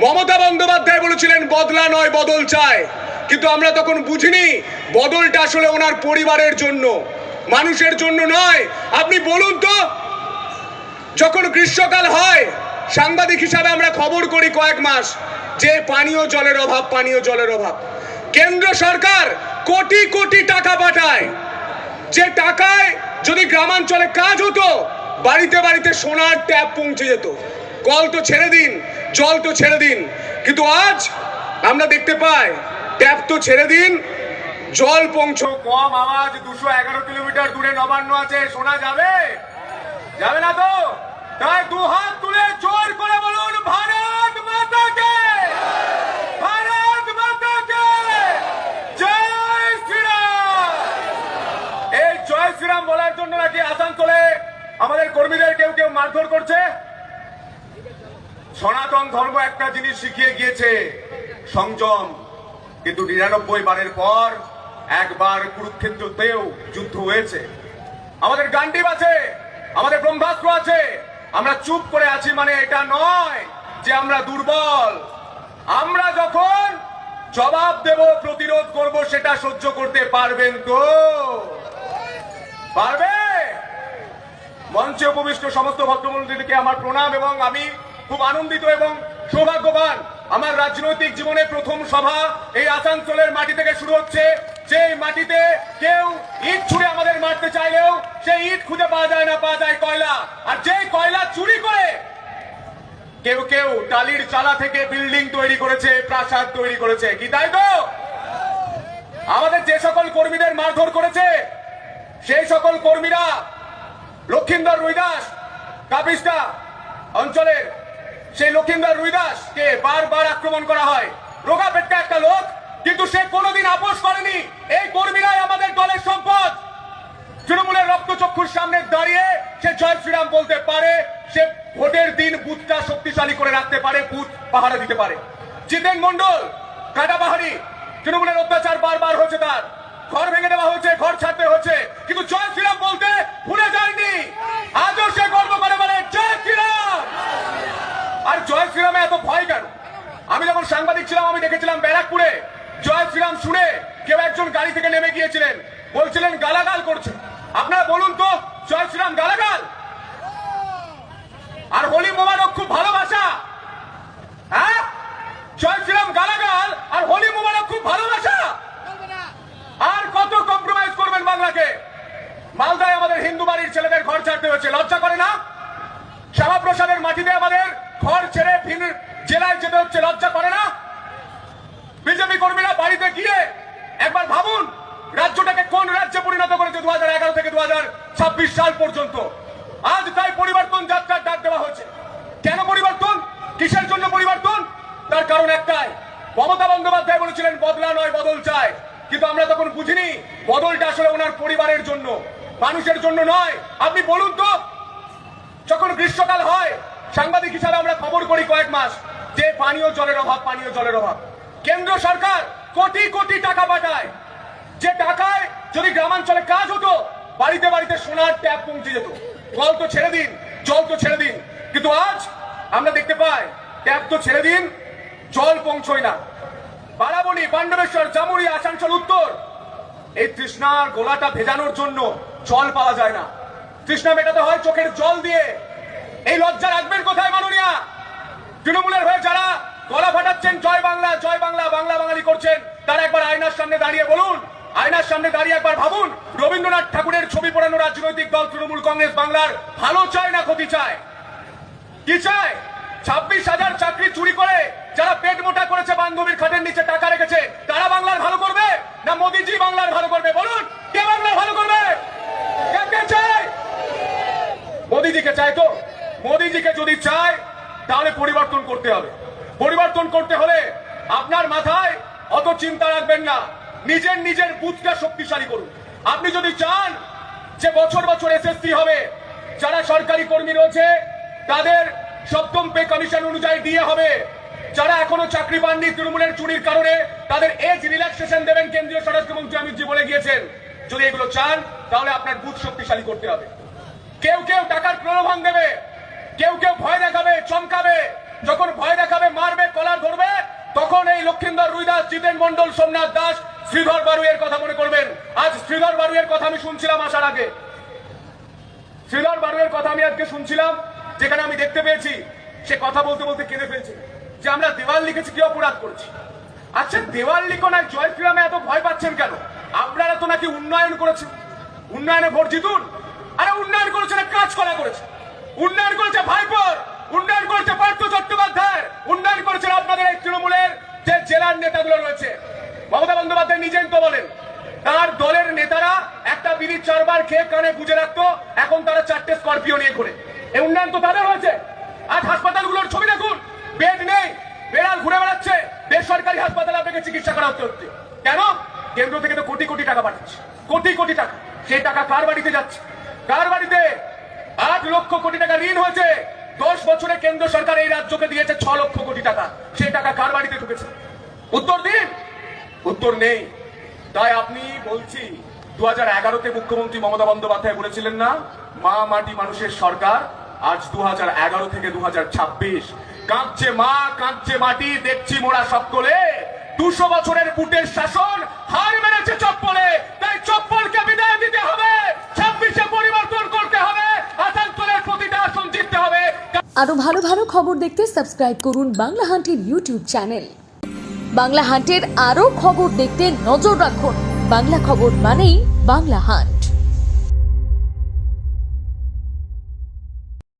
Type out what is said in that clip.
মমতা বন্দ্যোপাধ্যায় বলেছিলেন বদলা নয় বদল চায়, কিন্তু আমরা তখন বুঝিনি বদলটা আসলে ওনার পরিবারের জন্য, মানুষের জন্য নয়। আপনি বলুন তো, যখন গ্রীষ্মকাল হয় সাংবাদিক হিসাবে আমরা খবর করি কয়েক মাস যে পানীয় জলের অভাব, পানীয় জলের অভাব। কেন্দ্র সরকার কোটি কোটি টাকা পাঠায়, যে টাকায় যদি গ্রামাঞ্চলে কাজ হতো বাড়িতে বাড়িতে সোনার ট্যাপ পৌঁছে যেত। কল তো ছেড়ে দিন, জল তো ছেড়ে দিন, কিন্তু আজ আমরা দেখতে পাই ট্যাপ তো ছেড়ে দিন, জল পৌঁছ কম আওয়াজ 211 কিলোমিটার দূরে নবান্ন আছে, শোনা যাবে? যাবে না তো? তাই দু হাত তুলে জোর করে বলুন ভারত মাতা কে, ভারত মাতা কে জয় শ্রীরাম। এই জয় শ্রীরাম বলার জন্য নাকি আসানসোলে আমাদের কর্মীদের কেউ কেউ মারধর করছে। সনাতন ধর্ম একটা জিনিস শিখিয়ে গিয়েছে, সংযম। কিন্তু 99 বারের পর একবার কুরুক্ষেত্রতেও যুদ্ধ হয়েছে। আমাদের গান্ডিব আছে, আমাদের ব্রহ্মাস্ত্র আছে। আমরা চুপ করে আছি মানে এটা নয় যে আমরা দুর্বল। আমরা যখন জবাব দেব, প্রতিরোধ করব, সেটা সহ্য করতে পারবেন তো? পারবে? মঞ্চে উপবিষ্ট সমস্ত ভক্তমণ্ডলীকে আমার প্রণাম, এবং আমি খুব আনন্দিত এবং সৌভাগ্যবান। আমার রাজনৈতিক জীবনে প্রথম সভা এই আসানসোলের মাটি থেকে শুরু হচ্ছে, যে মাটিতে কেউ ইট ছুঁড়ে আমাদের মারতে চাইলেও সেই ইট খুঁজে পাওয়া যায় না, পাওয়া যায় কয়লা। আর যেই কয়লা চুরি করে কেউ কেউ টালির চালা থেকে বিল্ডিং তৈরি করেছে, প্রাসাদ তৈরি করেছে। কি তাই তো? আমাদের যে সকল কর্মীদের মারধর করেছে সেই সকল কর্মীরা লক্ষিন্দর রুইদাস, কাপিস্টা অঞ্চলের সেই লক্ষিন্দর রুইদাসকে বারবার আক্রমণ করা হয়। রোগা পেটকা একটা লোক, কিন্তু সে কোনোদিন আপোষ করেনি। এই কর্মীরাই আমাদের দলের সম্পদ। তৃণমূলের রক্তচক্ষুর সামনে দাঁড়িয়ে সে জয় শ্রীরাম বলতে পারে, সে ভোটের দিন বুথটা শক্তিশালী করে রাখতে পারে, বুথ পাহারা দিতে পারে। জিতেন মন্ডল কাটা পাহাড়ি, তৃণমূলের অত্যাচার বারবার হয়েছে, তার ঘর ভেঙে দেওয়া হয়েছে, ঘর ছাড়তে হয়েছে, কিন্তু জয় শ্রীরাম বলতে ভুলে যায়নি। আজও সে গর্ব করে বলে জয় শ্রীরাম। আর জয় শ্রীরামে এত ভয় কেন? আমি যখন সাংবাদিক ছিলাম আমি দেখেছিলাম ব্যারাকপুরে জয় শ্রীরাম শুনে কেউ একজন গাড়ি থেকে নেমে গিয়েছিলেন, বলছিলেন গালাগাল করছে। আপনারা বলুন তো, জয় শ্রীরাম গালাগাল? আর হোলি মোবারক খুব ভালোবাসা? হ্যাঁ, জয় শ্রীরাম গালাগাল আর হোলি মোবারক খুব ভালোবাসা? আর কত কম্প্রোমাইজ করবেন বাংলাকে? মালদায় আমাদের হিন্দু বাড়ির ছেলেদের ঘর ছাড়তে হয়েছে, লজ্জা করে না? শ্যামাপ্রসাদের মাটিতে আমাদের ঘর ছেড়ে ভিন জেলায় যেতে হচ্ছে, লজ্জা করে না? বিজেপি কর্মীরা বাড়িতে গিয়ে একবার ভাবুন রাজ্যটাকে কোন রাজ্যে পরিণত করেছে 2011 থেকে 2026 সাল পর্যন্ত। আজ তাই পরিবর্তন যাত্রার ডাক দেওয়া হয়েছে। কেন পরিবর্তন? কিসের জন্য পরিবর্তন? তার কারণ একটাই, মমতা বন্দ্যোপাধ্যায় বলেছিলেন বদলা নয় বদল চায়, কিন্তু আমরা তখন বুঝিনি বদলটা আসলে ওনার পরিবারের জন্য, মানুষের জন্য নয়। আপনি বলুন তো, যখন গ্রীষ্মকাল হয় সাংবাদিক হিসাবে আমরা খবর করি কয়েক মাস যে পানীয় জলের অভাব, পানীয় জলের অভাব। কেন্দ্র সরকার কোটি কোটি টাকা পাঠায়, যে টাকায় যদি গ্রামাঞ্চলে কাজ হতো বাড়িতে বাড়িতে সোনার ট্যাপ পৌঁছে যেত। কল তো ছেড়ে দিন, জল তো ছেড়ে দিন, কিন্তু আজ আমরা দেখতে পাই ট্যাপ তো ছেড়ে দিন, জল পৌঁছয় না। বারাবণী, পাণ্ডবেশ্বর, জামুরিয়া, আসানসোল উত্তর, এই তৃষ্ণার গোলাটা ভেজানোর জন্য জল পাওয়া যায় না। তৃষ্ণা মেটাতে হয় চোখের জল দিয়ে। এই লজ্জা রাখবেন কোথায় মাননীয়া? তৃণমূলের হয়ে যারা গলা ফাটাচ্ছেন জয় বাংলা, জয় বাংলা, বাংলা বাঙালি করছেন, তারা একবার আয়নার সামনে দাঁড়িয়ে বলুন, আয়নার সামনে দাঁড়িয়ে একবার ভাবুন, রবীন্দ্রনাথ ঠাকুরের ছবি পড়ানো রাজনৈতিক দল তৃণমূল কংগ্রেস বাংলার ভালো চায় না ক্ষতি চায়? কি চায়? 26,000 চাকরি চুরি করে যারা পেট মোটা করেছে, বান্ধবীর খাটের নিচে টাকা রেখেছে, তারা বাংলার ভালো করবে না মোদিজি বাংলার ভালো করবে? বলুন, কে বাংলার ভালো করবে? কে চায়? মোদিজিকে চায় তো? মোদিজিকে যদি চায় তাহলে পরিবর্তন করতে হবে। পরিবর্তন করতে হলে আপনার মাথায় অত চিন্তা রাখবেন না, নিজের বুথটা শক্তিশালী করুন। আপনি যদি চান যে বছর বছর এসএসসি হবে, যারা সরকারি কর্মী রয়েছে তাদের সপ্তম পে কমিশন অনুযায়ী দিয়ে হবে, যারা এখনো চাকরি পাননি তৃণমূলের চুরির কারণে তাদের এজ রিল্যাক্সেশন দেবেন, কেন্দ্রীয় স্বরাষ্ট্রমন্ত্রী অমিত জি বলে গিয়েছেন। যদি এগুলো চান তাহলে আপনার বুথ শক্তিশালী করতে হবে। কেউ কেউ টাকার প্রলোভন দেবে, কেউ কেউ ভয় দেখাবে, চমকাবে, যখন ভয় দেখাবে মারবে, কলার জিতেন মন্ডল, সোমনাথ দাস, শ্রীধর বারুইয়ের কথা মনে করবেন। আজ শ্রীধর বারুইয়ের কথা আমি শুনছিলাম আসার আগে, শ্রীধর বারুইয়ের কথা আমি আজকে শুনছিলাম, যেখানে আমি দেখতে পেয়েছি সে কথা বলতে বলতে কেঁদে ফেলছে যে আমরা দেওয়াল লিখেছি, কি অপরাধ করেছি। আচ্ছা, দেওয়াল লিখন আর জয় শ্রীরামে এত ভয় পাচ্ছেন কেন? আপনারা তো নাকি উন্নয়ন করেছেন, উন্নয়নে ভোট জিতুন। আরে উন্নয়ন করেছে না কাজ করা করেছে? উন্নয়ন করেছে ভাইপোর, উন্নয়ন করেছে পার্থ চট্টোপাধ্যায়, উন্নয়ন করেছেন আপনাদের এই তৃণমূলের যে জেলার নেতাগুলো রয়েছে। মমতা বন্দ্যোপাধ্যায় নিজেই তো বলেন তার দলের নেতারা একটা বিড়ি 4 বার খেয়ে কানে গুঁজে রাখতো, এখন তারা 4টে স্করপিও নিয়ে ঘুরে। এই উন্নয়ন তো তাদের হয়েছে। আজ হাসপাতালগুলোর ছবি দেখুন, বেড নেই, বেড়াল ঘুরে বেড়াচ্ছে, বেসরকারি হাসপাতালে আপনাকে চিকিৎসা করা হচ্ছে। কেন? কেন্দ্র থেকে তো কোটি কোটি টাকা পাঠাচ্ছে, কোটি কোটি টাকা। সেই টাকা কার বাড়িতে যাচ্ছে? কার বাড়িতে? 8 লক্ষ কোটি টাকা ঋণ হয়েছে। 10 বছরে কেন্দ্র সরকার এই রাজ্যকে দিয়েছে 6 লক্ষ কোটি টাকা। সেই টাকা কার বাড়িতে ঢুকেছে? উত্তর দিন। উত্তর নেই। তাই আপনি বলছি, 2011-তে মুখ্যমন্ত্রী মমতা বন্দ্যোপাধ্যায় বলেছিলেন না, মা মাটি মানুষের সরকার। আজ 2011 থেকে 2026, কাঁদছে মা, কাঁদছে মাটি, দেখছি মোরা সকলে। 200 বছরের বুটের শাসন হার মেরেছে চপ্পলে। তাই চপ্পলকে বিদায় দিতে হবে, 26-এ পরিবর্তন করতে হবে, আসানসোলের প্রতিটা আসন জিততে হবে। আরো ভালো ভালো খবর দেখতে সাবস্ক্রাইব করুন বাংলা হান্টের ইউটিউব চ্যানেল। বাংলা হান্টের আরো খবর দেখতে নজর রাখুন। বাংলা খবর মানেই বাংলা হান্ট।